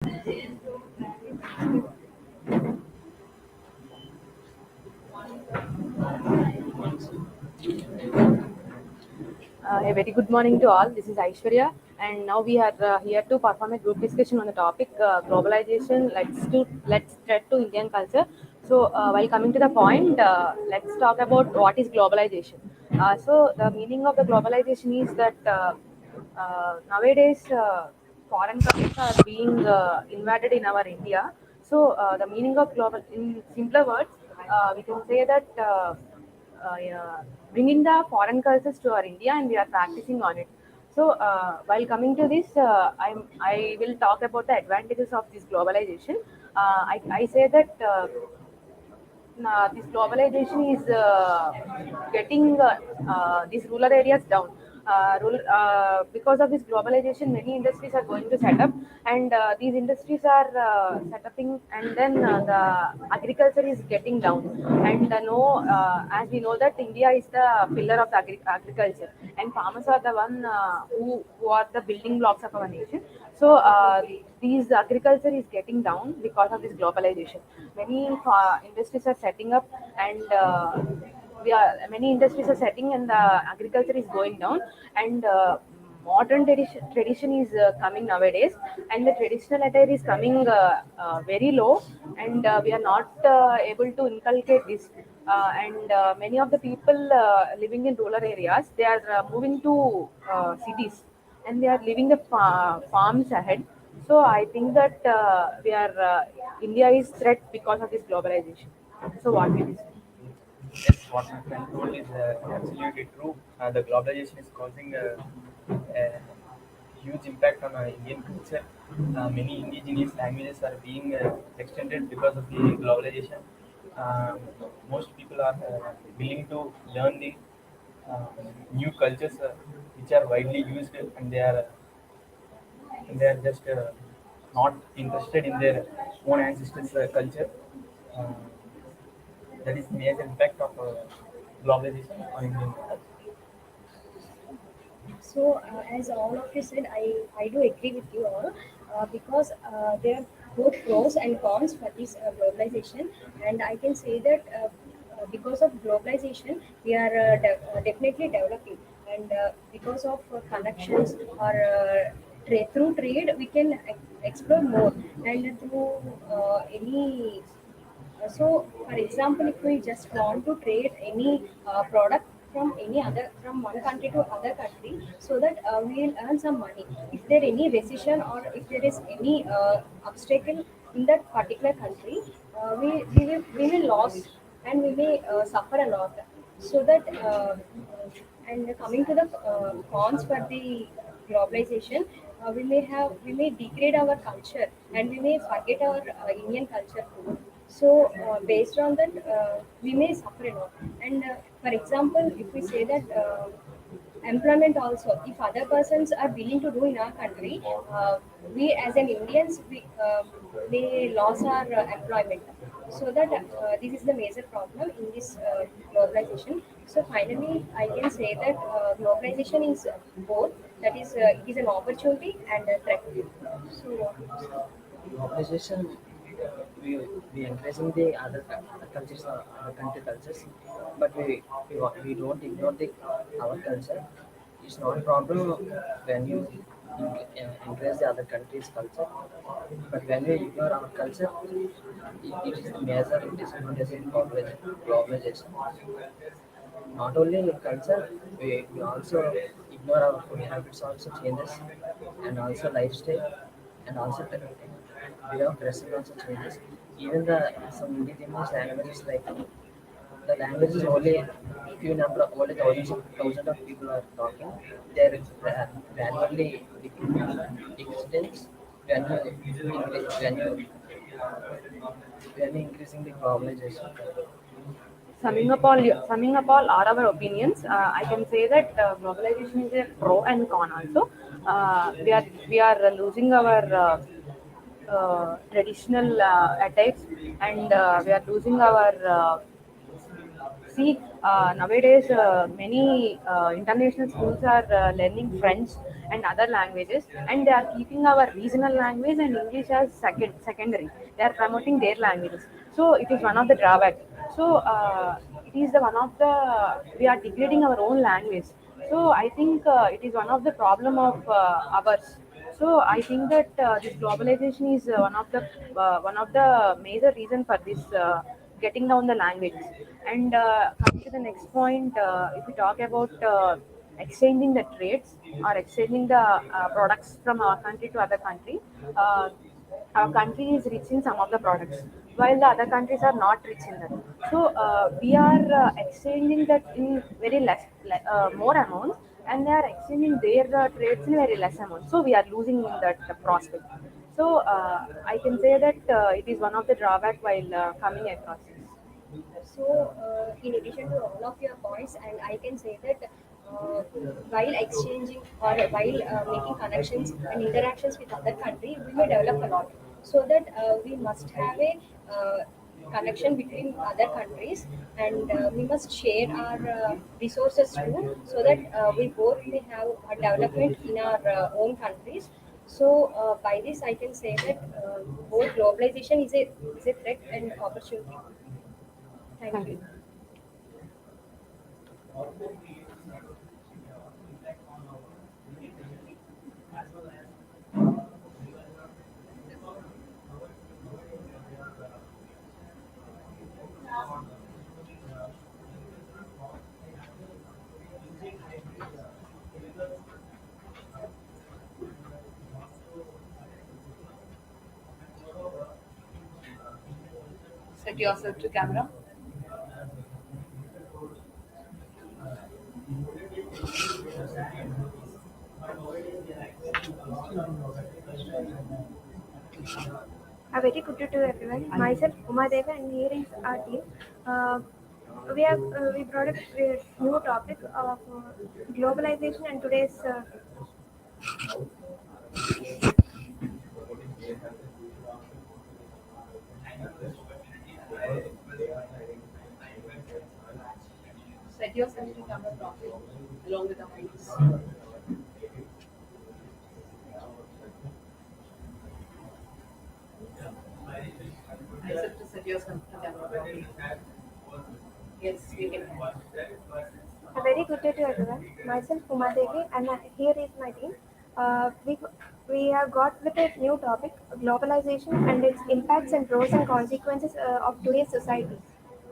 A very good morning to all. This is Aishwarya, and now we are here to perform a group discussion on the topic globalization. Let's thread to Indian culture. So, while coming to the point, let's talk about what is globalization. So, the meaning of the globalization is that nowadays foreign countries are being invaded in our India. So, the meaning of global, in simpler words, we can say that. Yeah, bringing the foreign cultures to our India and we are practicing on it. So while coming to this, I will talk about the advantages of this globalization. I say that this globalization is getting these rural areas down. Because of this globalization, many industries are going to set up, and these industries are set upping, and then the agriculture is getting down. And no, as we know that India is the pillar of the agriculture, and farmers are the one who are the building blocks of our nation. So these agriculture is getting down because of this globalization. Many industries are setting up, and we are many industries are setting, and the agriculture is going down, and modern tradition is coming nowadays, and the traditional attire is coming very low, and we are not able to inculcate this. And many of the people living in rural areas, they are moving to cities, and they are leaving the farms ahead. So I think that we are India is threat because of this globalization. So what will you say? Yes, what my friend told is absolutely true. The globalization is causing a huge impact on Indian culture. Many indigenous languages are being extended because of the globalization. Um, Most people are willing to learn the uh, new cultures which are widely used, and they are just not interested in their own ancestors' culture. Uh, that is the major impact of globalization on Indian culture. So, as all of you said, I do agree with you all because there are both pros and cons for this globalization, and I can say that because of globalization, we are definitely developing, and because of connections or through trade, we can explore more, and through any so, for example, if we just want to trade any product from any other from one country to other country, so that we will earn some money. If there any recession or if there is any obstacle in that particular country, we will lose and we may suffer a lot. So that and coming to the cons for the globalization, we may degrade our culture and we may forget our Indian culture too. So based on that, we may suffer a lot. And for example, if we say that employment also, if other persons are willing to do in our country, we as an Indians we may lose our employment. So that this is the major problem in this globalization. So finally, I can say that globalization is both. That is, it is an opportunity and a threat. So what do you say? Globalization, we encouraging the other cultures or other country cultures, but we don't ignore the our culture. It's not a problem when you encourage the other country's culture, but when we ignore our culture, it is the major disadvantage in globalization. Not only in culture, we also ignore our food habits also changes, and also lifestyle, and also way of dressing also changes. Even the some indigenous languages, like the languages only few number of only thousands of people are talking. They're gradually extends when you increasing the globalization. Summing up all our opinions, I can say that globalization is a pro and con also. We are losing our traditional attacks, and we are losing our see, nowadays many international schools are learning French and other languages, and they are keeping our regional language and English as secondary. They are promoting their languages, so it is one of the drawbacks. So it is the one of the we are degrading our own language. So I think it is one of the problem of ours. So I think that this globalization is one of the major reason for this getting down the languages. And coming to the next point, if we talk about exchanging the trades or exchanging the products from our country to other country, uh, our country is rich in some of the products, while the other countries are not rich in that. So we are exchanging that in very more amounts, and they are exchanging their trades in very less amount. So we are losing in that prospect. So I can say that it is one of the drawback while coming across this. So, in addition to all of your points, and I can say that while exchanging or while making connections and interactions with other country, we may develop a lot. So that we must have a connection between other countries, and we must share our resources too, so that we both may have a development in our own countries. So, by this, I can say that both globalization is a threat and opportunity. Thank Thank you. you. Set yourself to camera. A very good day to everyone. Myself, Uma Deva, and here is our team. Uh, we brought a new topic of globalization and today's. Set yourself to camera properly along with the mics. I said to set yourself to camera properly. Yes, we can. A very good day to everyone. Myself, Uma Devi, and here is my team. Uh, we we have got with a new topic, globalization and its impacts and pros and consequences of today's society.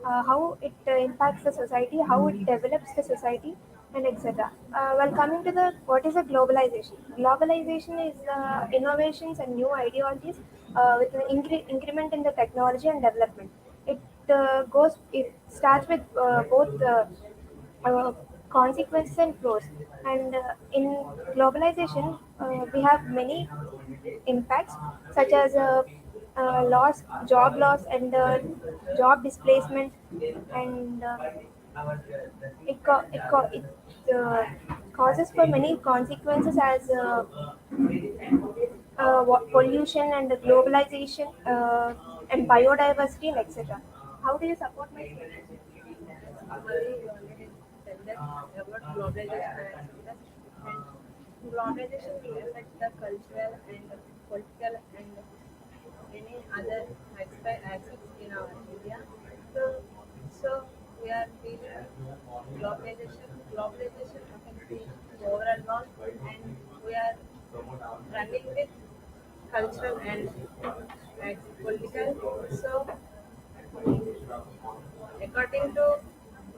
How it impacts the society, how it develops the society, and etc. Well, coming to the what is a globalization? Globalization is innovations and new ideologies with an increment in the technology and development. It starts with both. Uh, Consequences and pros. And in globalization, we have many impacts such as job loss, and job displacement, and it causes for many consequences as pollution and globalization and biodiversity and etc. How do you support my statement? Already said that about globalization and globalization will affect the cultural and political and any other aspects in our India. So, so we are feeling globalization. Globalization affects the overall world, and we are running with cultural and political. So, according to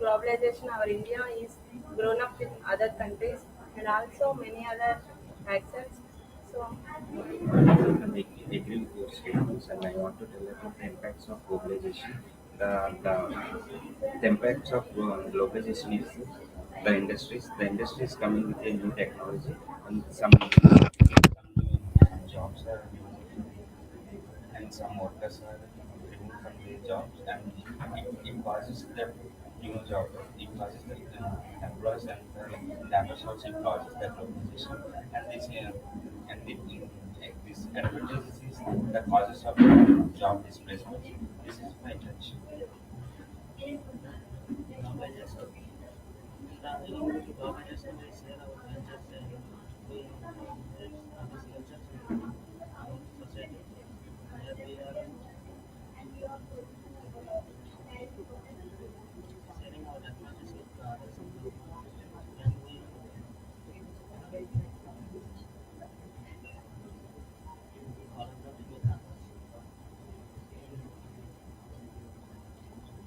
globalization, our India is grown up with other countries and also many other accents. So, Agree with your statements, and I want to tell about the impacts of globalization. The impacts of globalization is the industries. The industry is coming with a new technology, and some new jobs are and some workers are removed from their jobs, and it causes that new job. It causes the employees and the labor source. It causes the globalization, and this advantages is the causes of job displacement. This is my intention.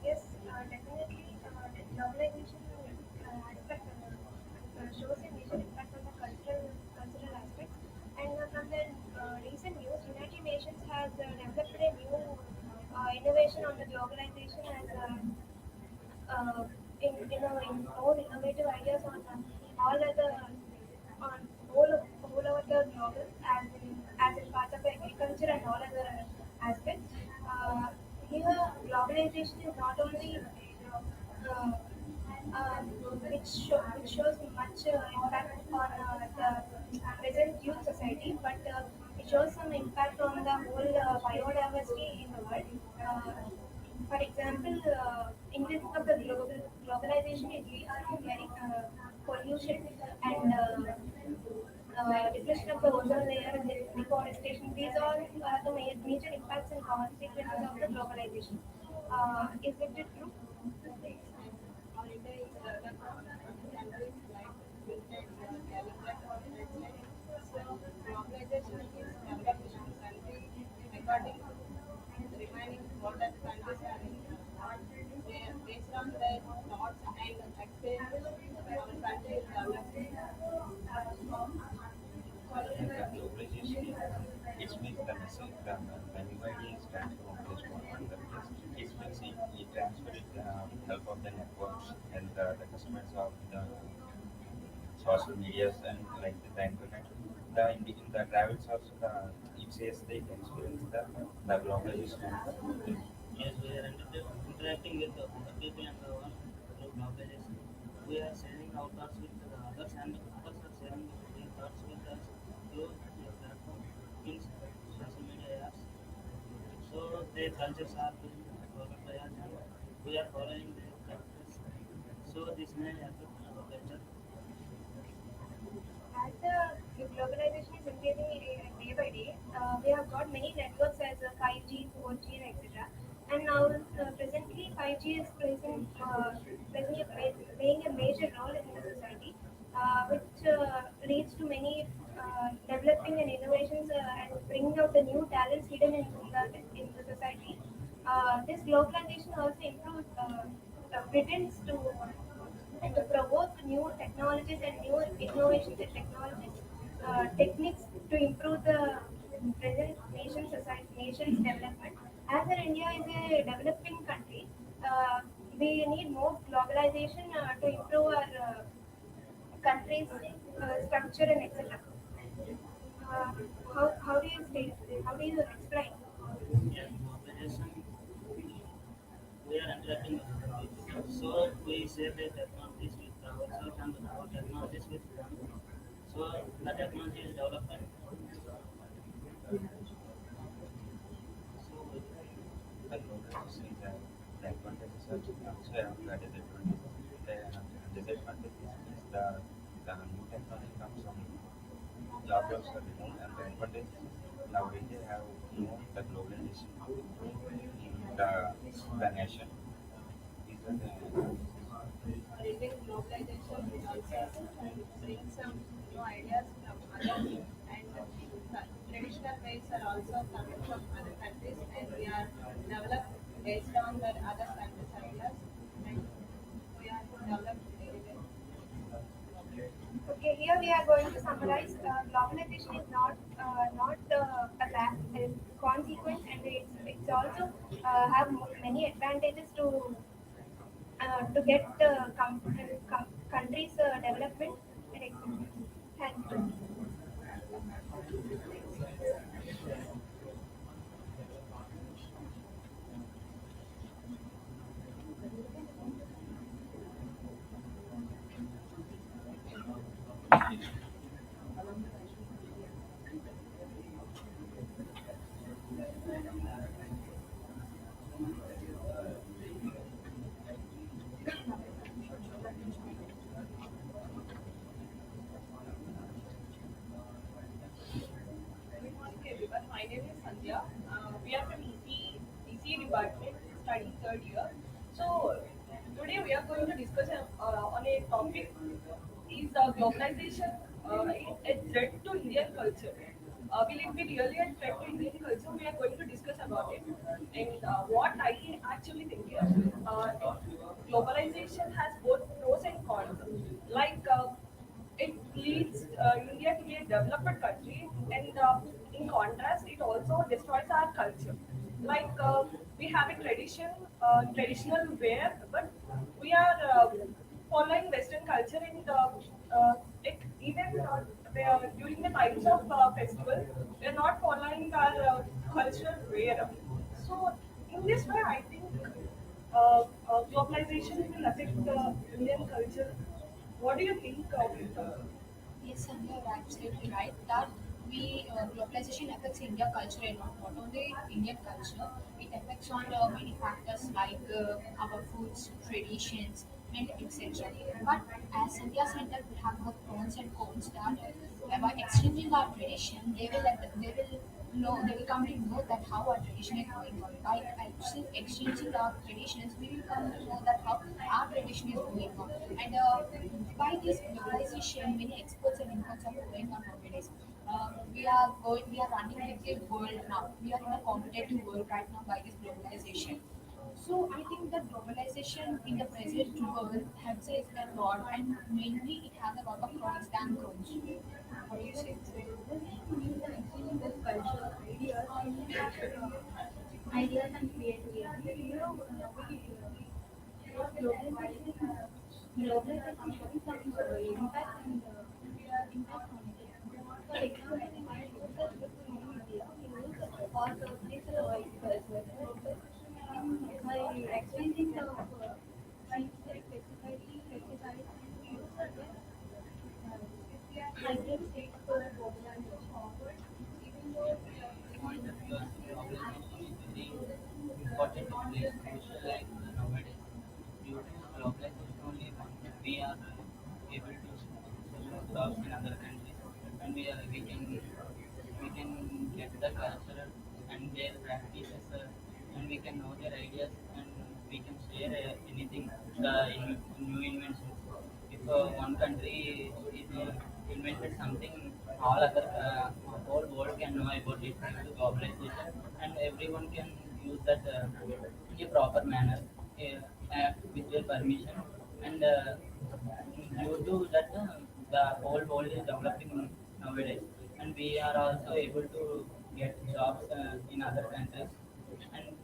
Yes, definitely. The globalization aspect shows a major impact on the cultural aspects. And from the recent news, United Nations has developed a new innovation on the globalization as in more innovative ideas on all other on whole over the global as in parts of agriculture and all other aspects. Uh, Here, globalization is not only uh, uh, which shows much impact on the present youth society, but it shows some impact on the whole biodiversity in the world. For example, increase of the globalization is leads to very pollution and depletion of the ozone layer and deforestation. These are the major impacts and consequences of the globalization. Isn't it true? The globalization is it means the message the new idea is transferred from place to another place. It means it transfer it with help of the networks and the customers of the social medias and like the internet. In the travels also it says they experience the globalization. As the globalization is increasing day by day, we have got many networks as 5G, 4G, and etc. And now, presently, 5G is playing a major role in the society, which leads to many developing and innovations and bringing out the new talents hidden in the society. This globalization also improves, pretends to provoke new technologies and new innovations and techniques to improve the present nation's development. As in India is a developing country, we need more globalization to improve our country's structure and etc. Uh, how do you say? How do you explain? The globalization is the advantages also have the disadvantages. The disadvantages is the new technology comes from job loss are removed and the advantage is now India have known the globalization in the nation. These are the Okay, here we are going to summarize. Globalization is not a consequence, and it's also have many advantages to get countries' development and etc. Thank you. We are from ECE department, studying third year. So today we are going to discuss on a topic is globalization a threat to Indian culture? Will it be really a threat to Indian culture? We are going to discuss about it. And what I actually think is globalization has both pros and cons. Like it leads India to be a developed country, and in contrast, it also destroys our culture. Like we have a traditional wear, but we are following Western culture, and it even during the times of festival, we are not following our cultural wear. So, in this way, I think globalization will affect Indian culture. What do you think of it? Yes, and you're absolutely right that we globalization affects India culture a lot. Not only Indian culture, it affects on many factors like our foods, traditions, and etc. But as India said that we have both pros and cons that by exchanging our tradition, they will come to know that how our tradition is going on. By exchanging our traditions, we will come to know that how our tradition is going on. And by this globalization, many exports and imports are going on nowadays. We are running with the world now. We are in a competitive world right now by this globalization. So I think that globalization in the present world helps us a lot, and mainly it has a lot of pros than cons. What do you say? Exchanging this culture, ideas and creativity. Globalization having some impact and impact on it. For example, while users look to new media, we use or place culture. By exchanging the things like pesticides, we use hybrid seeds for globalization. Even though Point of view, globalization is very important. It plays crucial like nowadays. Due to globalization only, we are able to sell jobs in other countries, and we can get the culture and their practices, and we can know their ideas, and we can share anything new inventions. If one country is invented something, whole world can know about it due to globalization, and everyone can use that in a proper manner, with their permission. And due to that, the whole world is developing nowadays, and we are also able to get jobs in other countries. And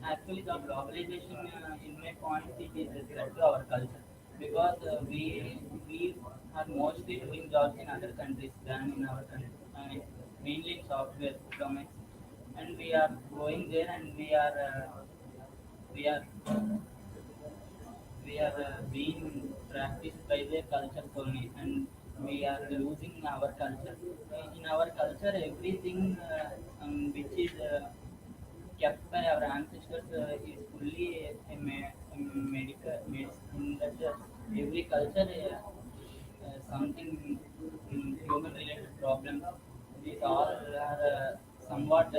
actually, the globalization, in my point, it is a threat to our culture because we are mostly doing jobs in other countries than in our country, mainly in software domains, and we are going there, and we are being practiced by their culture only, and we are losing our culture. In our culture, everything which is kept by our ancestors is fully a medical medicine. That every culture something human related problems. These all are uh, somewhat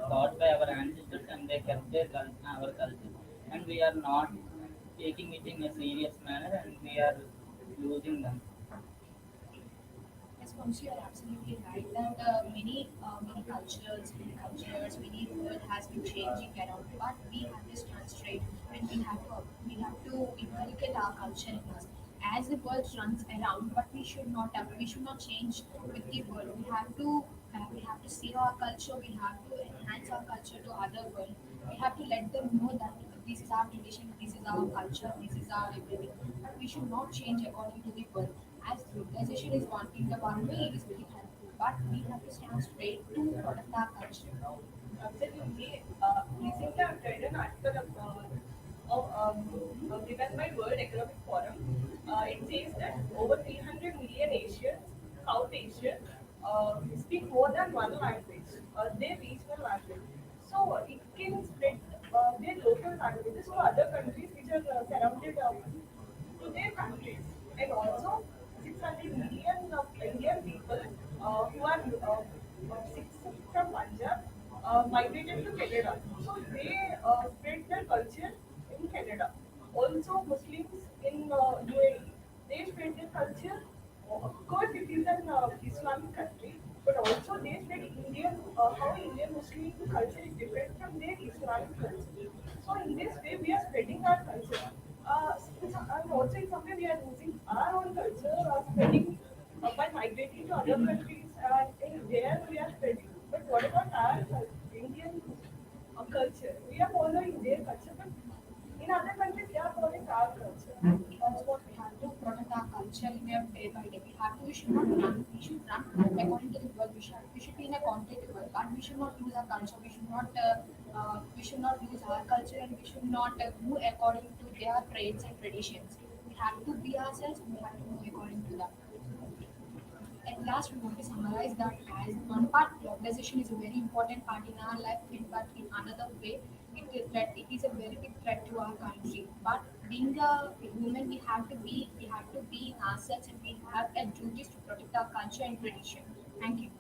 taught by our ancestors, and they kept our culture, and we are not taking it in a serious manner, and we are losing them. Yes, Vamsi, you are absolutely right that many world has been changing around, but we have to stand straight and we have to inculcate our culture in us. As the world runs around, but we should not change with the world. We have to see our culture. We have to enhance our culture to other world. We have to let them know that this is our tradition, this is our culture, this is our everything. But we should not change according to the world. As globalization is one thing, the one way it is very helpful, but we have to stand straight to protect our culture. Absolutely. Recently, I've read an article given by World Economic Forum. It says that over 300 million Asians, South Asians, speak more than one language, their regional language. So it can spread their local languages to other countries which are surrounded to their countries. And also 600 million of Indian people who are Sikhs from Punjab migrated to Canada. So they spread their culture in Canada. Also, Muslims in UAE, they spread their culture. Of course, it is an Islamic country, but also they spread Indian, how Indian Muslim culture is different from their Islamic culture. So in this way, we are spreading our culture. And also in some way, we are losing our own culture, spreading by migrating to other countries, and in there we are spreading. But what about our Indian culture? We are following their culture, but in other countries they are following our culture. That's what we have to protect our culture in a day by day. We should not run. We should run according to the world. We should be in a competitive world, but we should not lose our culture. We should not lose our culture, and we should not move according to their traits and traditions. We have to be ourselves. We have to move according to that. At last, we want to summarize that as one part, globalization is a very important part in our life, but in another way, it is a very big threat to our country. But being a human, we have to be ourselves, and we have a duties to protect our culture and tradition. Thank you.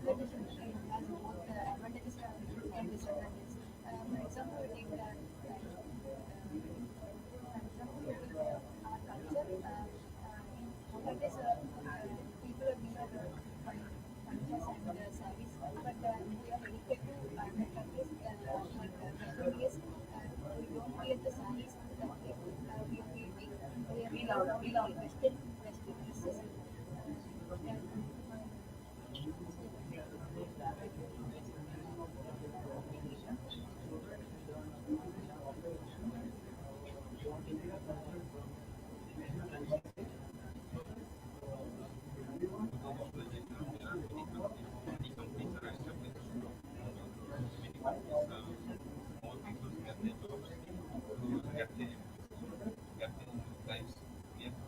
Has both advantages and disadvantages. For example, we take that. For example, we take our culture. Nowadays, people are wear punjas and sarees, but we are dedicated to other countries. Like West Indies, we don't wear the sarees that way. We are Western dresses. Many companies are established. Many companies, more people get their jobs, to get their lives. We have to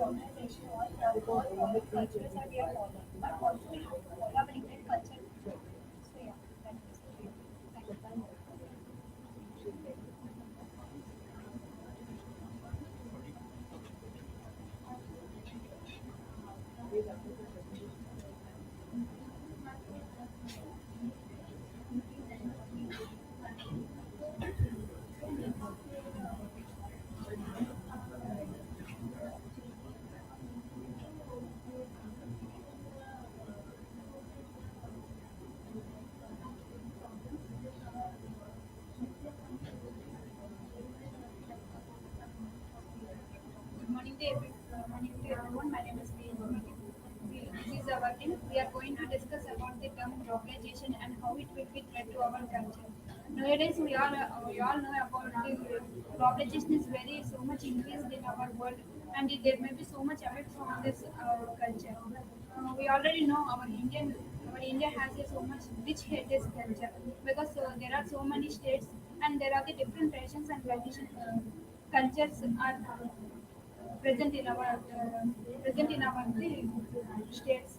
globalization or all common cultures are there follow, but also we have to follow our Indian culture. So yeah, that is it. Thank you. Good morning to everyone. My name is Priya. This is our team. We are going to discuss about the term globalization and how it will be threat to our culture. Nowadays, we all know about the globalization is very so much increased in our world, and there may be so much effect from this culture. We already know our India has a so much rich heritage culture because there are so many states and there are the different traditions and tradition cultures are present in our the states.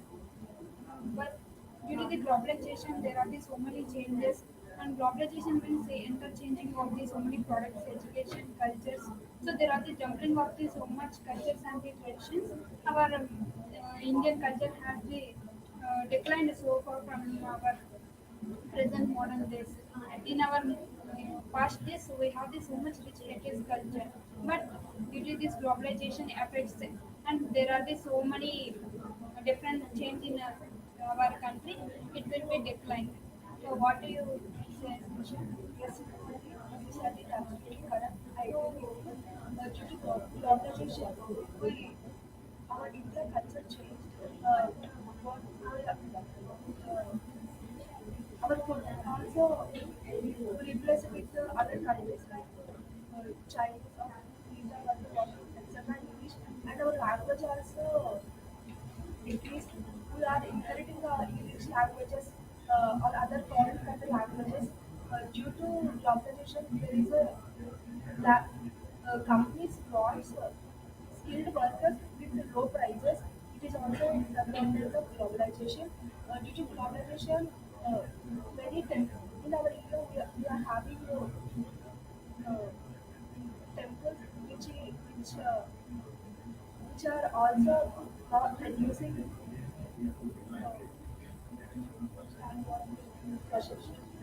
But due to the globalization, there are the so many changes, and globalization means the interchanging of the so many products, education, cultures. So there are the jumping of the so much cultures and the traditions. Our Indian culture has the declined so far from our present modern days. In our past days, we have this so much rich heritage culture, but due to this globalization affects it, and there are this so many different change in our country, it will be declined. So, what do you say, Nisha? Yes, you said it absolutely correct. I agree with you. Due to globalization, we, our Indian culture changed. What our food also replace it with other countries like Chinese or these are other what etc. English and our language also increased. We are inheriting the English languages or other foreign country languages. Due to globalization, there is a companies wants skilled workers with low prices. It is also the advantage of globalization. Due to globalization, many in our area we are having uh, temples which are also reducing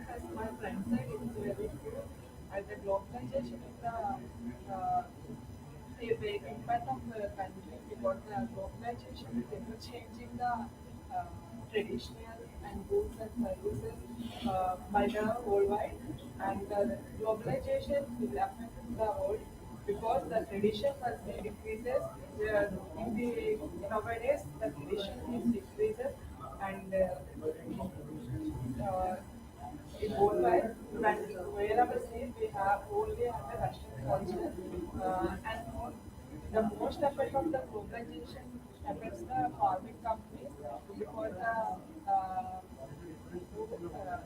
As my friend said, it is very true. As the globalization is the impact of the country because the globalization is ever changing the traditional and goods and services by the worldwide, and the globalization will affect the world because the tradition has been decreases. In the nowadays the tradition is decreases and uh, in worldwide, and wherever see we have only have the Russian culture, and the most effect of the globalization affects the farming companies because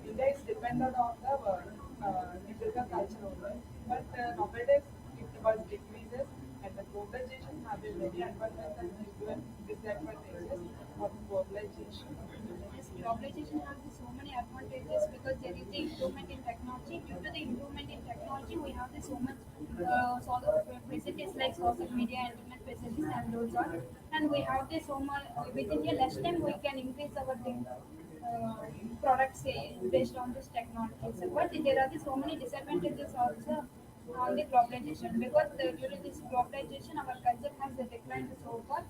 India is dependent on the agriculture only. But nowadays it was decreases, and the globalization have a very advantages and disadvantages of globalization. Yes, globalization has so many advantages because there is the improvement in technology. Due to the improvement in technology, we have the so much sort of facilities like social media, internet facilities, and those all. And we have the so much within a less time we can increase our products based on this technology. So, but there are the so many disadvantages also on the globalization because during this globalization, our culture has declined so far,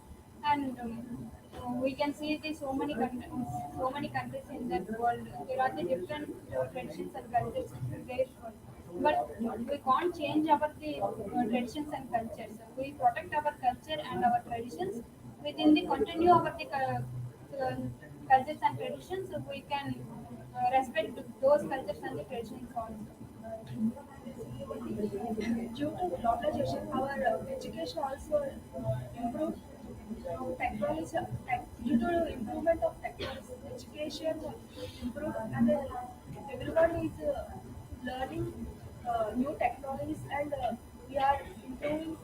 and we can see the so many countries in that world. There are the different traditions and cultures in their world. But we can't change our traditions and cultures. We protect our culture and our traditions within the continue of the uh, cultures and traditions. So we can respect those cultures and the traditions also. due to globalization, our education also improved. Technology, due to improvement of technology, education improved, and everyone is learning new technologies, and we are improving